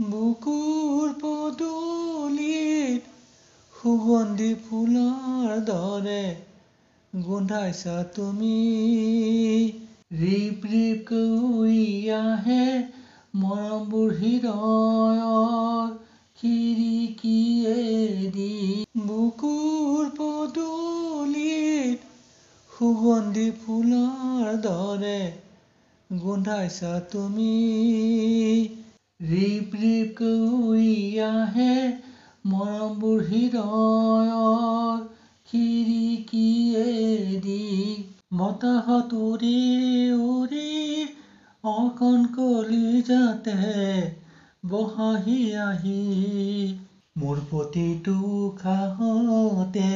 বুকুৰ পদূলিত সুগন্ধি ফুলৰ দৰে গোন্ধাইছা তুমি। ৰিপ ৰিপকৈ উৰি আহে মৰমবোৰ হৃদয়ৰ খিৰিকীয়েদি। বুকুৰ পদূলিত সুগন্ধি ফুলৰ দৰে গোন্ধাইছা তুমি। ৰিপ ৰিপকৈ উৰি আহে মৰমবোৰ হৃদয়ৰ খিৰিকীয়েদি। বতাহত উৰি উৰি অকণ কলিজাতে বহাহি আহি মোৰ প্ৰতিটো উশাহতে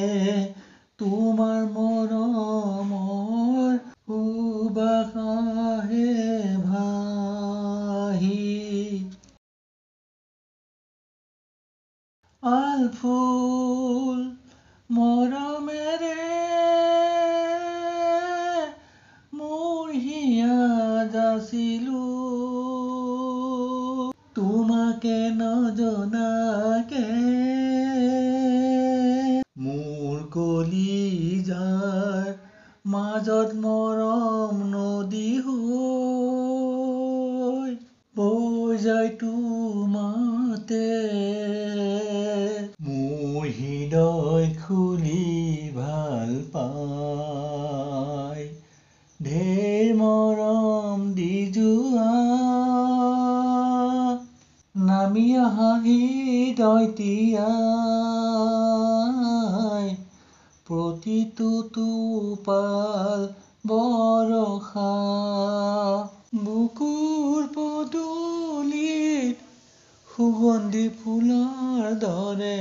তোমাৰ মৰমৰ সুবাস আহে ভাহি। আলফুল মৰমেৰে মোৰ হিয়া যাচিলো, তোমাকে নজনাকে মোৰ কলিজাৰ মাজত মৰম নদী হৈ বৈ যায় তোমাতে। মোৰ হৃদয় খুলি ভাল পায় ঢেৰ মৰম দি যোৱা। নামি আহা হৃদয় তিয়াই প্ৰতিটো টোপাল বৰষা। বুকুৰ পদূলিত সুগন্ধি ফুলৰ দৰে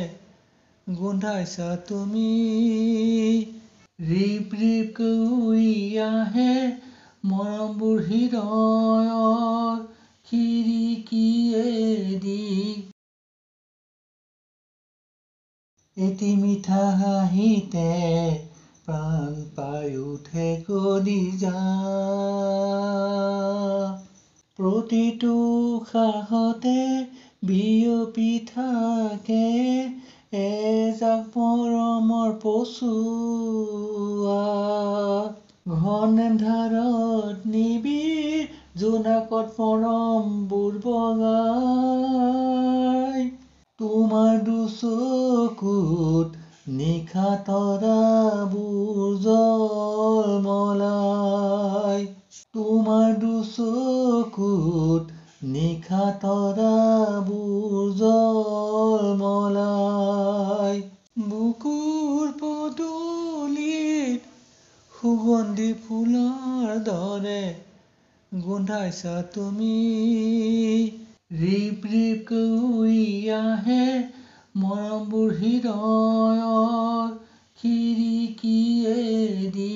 গোন্ধাইছা তুমি। ৰিপ ৰিপকৈ উৰি আহে মৰমবোৰ হৃদয়ৰ খিৰিকীয়েদি। এটি মিঠা হাঁহিতে প্ৰাণ পাই উঠে কলিজা। প্ৰতিটো উশাহতে বিয়পি থাকে এজাক মৰমৰ পছুৱা। ঘন এন্ধাৰত নিবিড় জোনাকত মৰমবোৰ বগাই। তোমাৰ দুচকুত নিশা তৰাবোৰ জলমলাই। তোমাৰ দুচকুত নিশা তৰাবোৰ জলমলাই। বুকুৰ পদূলিত সুগন্ধি ফুলৰ দৰে গোন্ধাইছা তুমি। ৰিপ ৰিপকৈ উৰি আহে মৰমবোৰ হৃদয়ৰ খিৰিকীয়েদি।